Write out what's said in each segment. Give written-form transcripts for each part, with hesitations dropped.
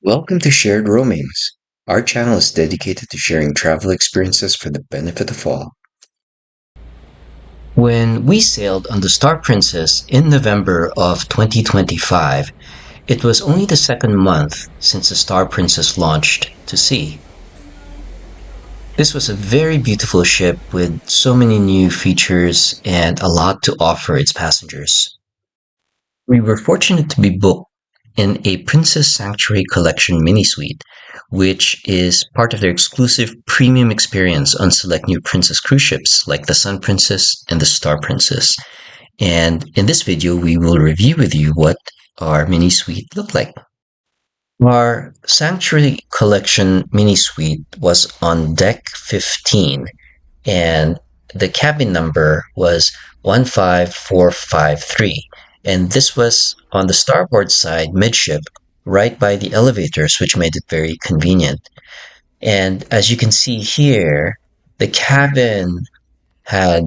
Welcome to Shared Roamings. Our channel is dedicated to sharing travel experiences for the benefit of all. When we sailed on the Star Princess in November of 2025, it was only the second month since the Star Princess launched to sea. This was a very beautiful ship with so many new features and a lot to offer its passengers. We were fortunate to be booked in a Princess Sanctuary Collection mini suite, which is part of their exclusive premium experience on select new Princess cruise ships like the Sun Princess and the Star Princess. And in this video, we will review with you what our mini suite looked like. Our Sanctuary Collection mini suite was on deck 15, and the cabin number was 15453. And this was on the starboard side, midship, right by the elevators, which made it very convenient. And as you can see here, the cabin had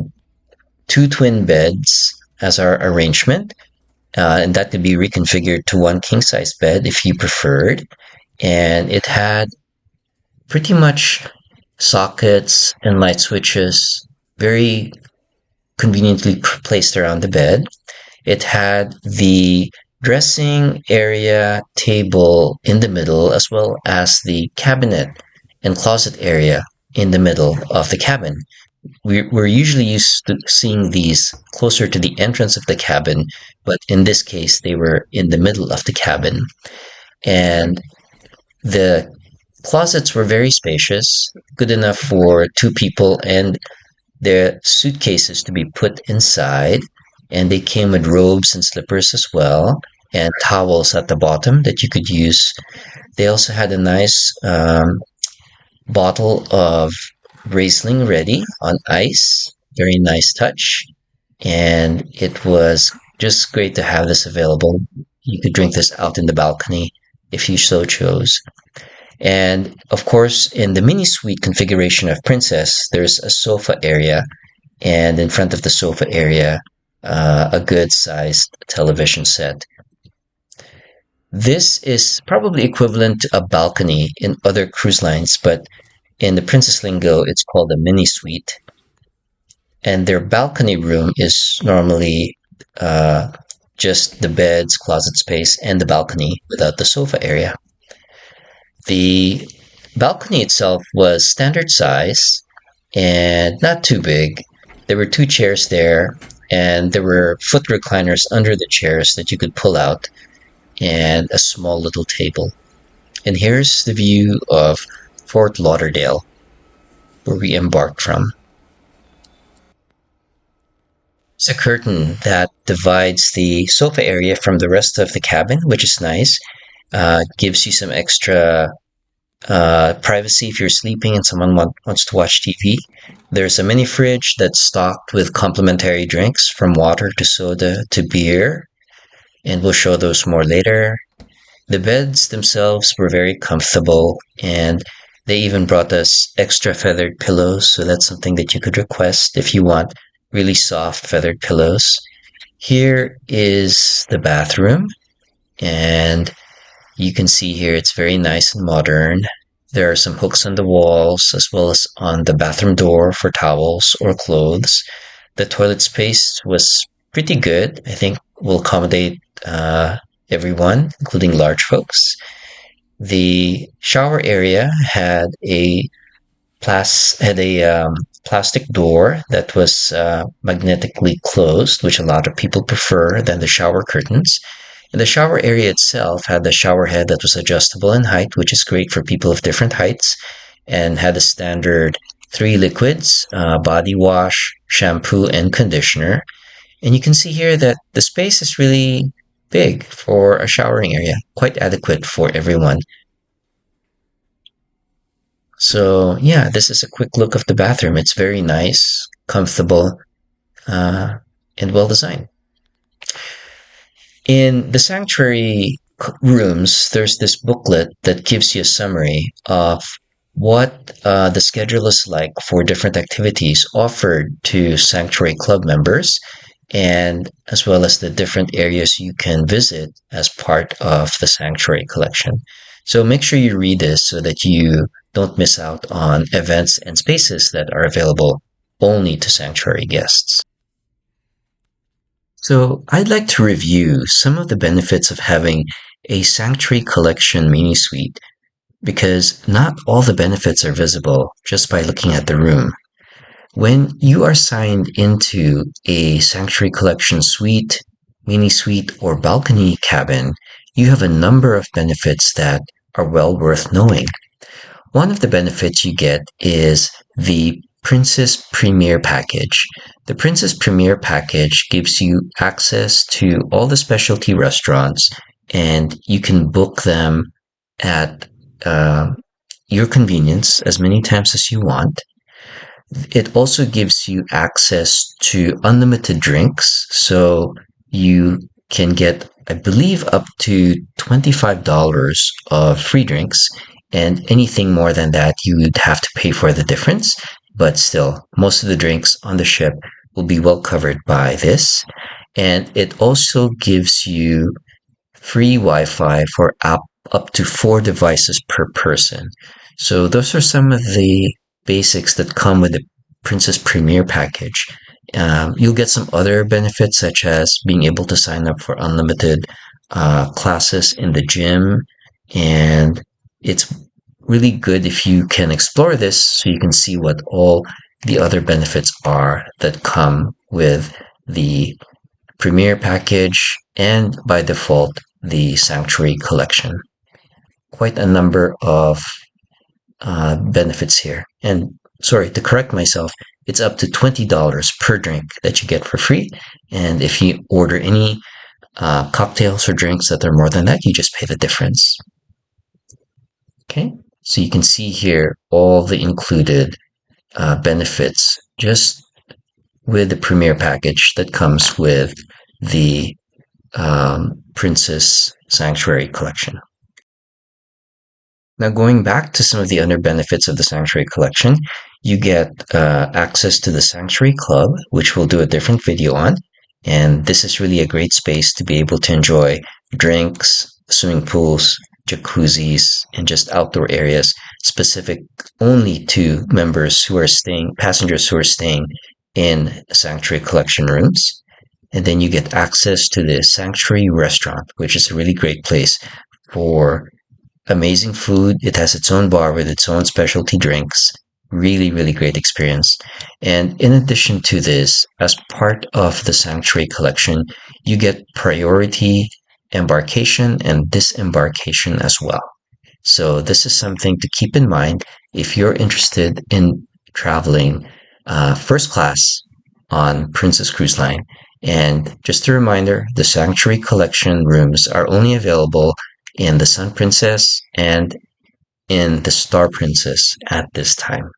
two twin beds as our arrangement, and that could be reconfigured to one king size bed if you preferred. And it had pretty much sockets and light switches very conveniently placed around the bed. It had the dressing area table in the middle, as well as the cabinet and closet area in the middle of the cabin. We're usually used to seeing these closer to the entrance of the cabin, but in this case, they were in the middle of the cabin. And the closets were very spacious, good enough for two people and their suitcases to be put inside. And they came with robes and slippers as well, and towels at the bottom that you could use. They also had a nice bottle of Riesling ready on ice. Very nice touch. And it was just great to have this available. You could drink this out in the balcony if you so chose. And of course, in the mini suite configuration of Princess, there's a sofa area, and in front of the sofa area, a good sized television set. This is probably equivalent to a balcony in other cruise lines, but in the Princess lingo, it's called a mini suite. And their balcony room is normally just the beds, closet space, and the balcony without the sofa area. The balcony itself was standard size and not too big. There were two chairs there, and there were foot recliners under the chairs that you could pull out, and a small little table. And here's the view of Fort Lauderdale, where we embarked from. It's a curtain that divides the sofa area from the rest of the cabin, which is nice. Gives you some extra privacy if you're sleeping and someone wants to watch TV. There's a mini fridge that's stocked with complimentary drinks from water to soda to beer, and we'll show those more later. The beds themselves were very comfortable, and they even brought us extra feathered pillows, so that's something that you could request if you want really soft feathered pillows. Here is the bathroom, and you can see here it's very nice and modern. There are some hooks on the walls as well as on the bathroom door for towels or clothes. The toilet space was pretty good. I think will accommodate everyone, including large folks. The shower area had a plastic door that was magnetically closed, which a lot of people prefer than the shower curtains. And the shower area itself had the shower head that was adjustable in height, which is great for people of different heights, and had a standard three liquids, body wash, shampoo, and conditioner. And you can see here that the space is really big for a showering area, quite adequate for everyone. So yeah, this is a quick look of the bathroom. It's very nice, comfortable, and well designed. In the sanctuary rooms, there's this booklet that gives you a summary of what the schedule is like for different activities offered to Sanctuary Club members. and as well as the different areas you can visit as part of the sanctuary collection. So make sure you read this so that you don't miss out on events and spaces that are available only to sanctuary guests. So I'd like to review some of the benefits of having a sanctuary collection mini suite because not all the benefits are visible just by looking at the room. When you are signed into a Sanctuary Collection suite, mini suite, or balcony cabin, you have a number of benefits that are well worth knowing. One of the benefits you get is the Princess Premier Package. The Princess Premier Package gives you access to all the specialty restaurants, and you can book them at uh, your convenience as many times as you want. It also gives you access to unlimited drinks, so you can get, I believe, up to $25 of free drinks, and anything more than that, you would have to pay for the difference. But still, most of the drinks on the ship will be well covered by this. And it also gives you free Wi-Fi for up to 4 devices per person. So those are some of the basics that come with the Princess Premier package. You'll get some other benefits such as being able to sign up for unlimited classes in the gym, and it's really good if you can explore this so you can see what all the other benefits are that come with the Premier package and by default the Sanctuary collection. Quite a number of benefits here. And sorry, to correct myself, it's up to $20 per drink that you get for free. And if you order any cocktails or drinks that are more than that, you just pay the difference. Okay, so you can see here all the included benefits just with the Premier package that comes with the Princess Sanctuary collection. Now, going back to some of the other benefits of the Sanctuary collection, you get access to the Sanctuary Club, which we'll do a different video on. And this is really a great space to be able to enjoy drinks, swimming pools, jacuzzis, and just outdoor areas specific only to passengers who are staying in Sanctuary collection rooms. And then you get access to the Sanctuary Restaurant, which is a really great place for amazing food. It has its own bar with its own specialty drinks. Really, really great experience. And in addition to this, as part of the Sanctuary collection, you get priority embarkation and disembarkation as well. So this is something to keep in mind if you're interested in traveling first class on Princess Cruise Line. And just a reminder, the Sanctuary collection rooms are only available in the Sun Princess and in the Star Princess at this time.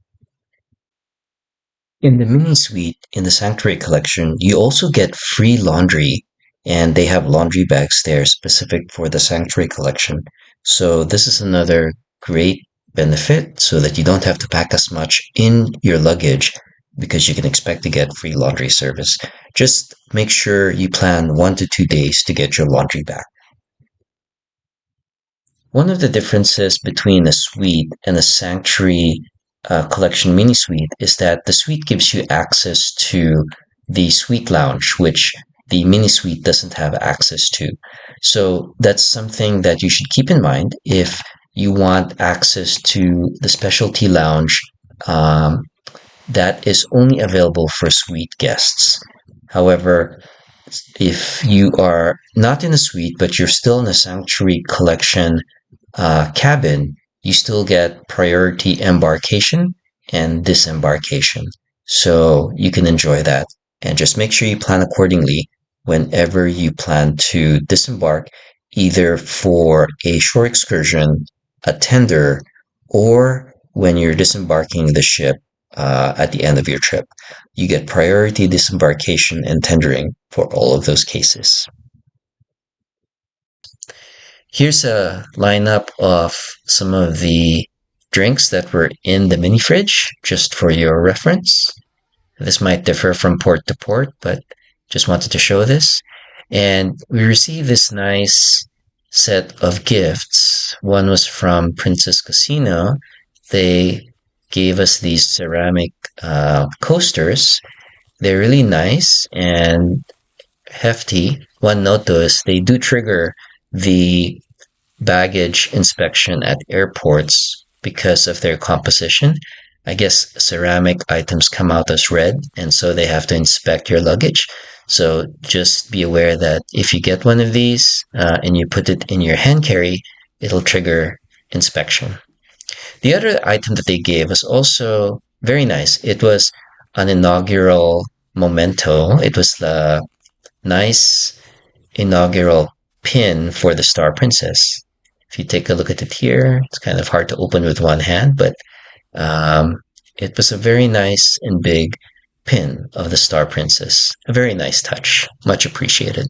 In the mini suite in the Sanctuary collection, you also get free laundry, and they have laundry bags there specific for the Sanctuary collection. So this is another great benefit so that you don't have to pack as much in your luggage because you can expect to get free laundry service. Just make sure you plan 1 to 2 days to get your laundry back. One of the differences between a suite and a Sanctuary collection mini suite is that the suite gives you access to the suite lounge, which the mini suite doesn't have access to. So that's something that you should keep in mind if you want access to the specialty lounge that is only available for suite guests. However, if you are not in a suite, but you're still in a Sanctuary collection cabin, you still get priority embarkation and disembarkation. So you can enjoy that. And just make sure you plan accordingly whenever you plan to disembark, either for a shore excursion, a tender, or when you're disembarking the ship at the end of your trip. You get priority disembarkation and tendering for all of those cases. Here's a lineup of some of the drinks that were in the mini fridge, just for your reference. This might differ from port to port, but just wanted to show this. And we received this nice set of gifts. One was from Princess Casino. They gave us these ceramic coasters. They're really nice and hefty. One note though is they do trigger the baggage inspection at airports because of their composition. I guess ceramic items come out as red, and so they have to inspect your luggage. So just be aware that if you get one of these and you put it in your hand carry, it'll trigger inspection. The other item that they gave was also very nice. It was an inaugural memento. It was the nice inaugural pin for the Star Princess. If you take a look at it here, it's kind of hard to open with one hand, but um, it was a very nice and big pin of the Star Princess. A very nice touch. Much appreciated.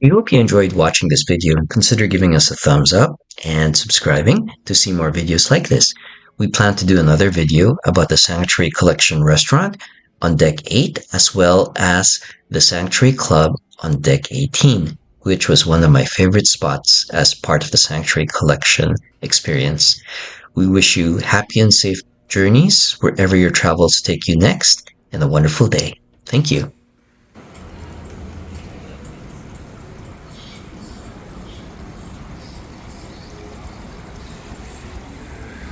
We hope you enjoyed watching this video. Consider giving us a thumbs up and subscribing to see more videos like this. We plan to do another video about the Sanctuary Collection restaurant on Deck 8 as well as the Sanctuary Club on Deck 18, which was one of my favorite spots as part of the Sanctuary Collection experience. We wish you happy and safe journeys wherever your travels take you next and a wonderful day. Thank you.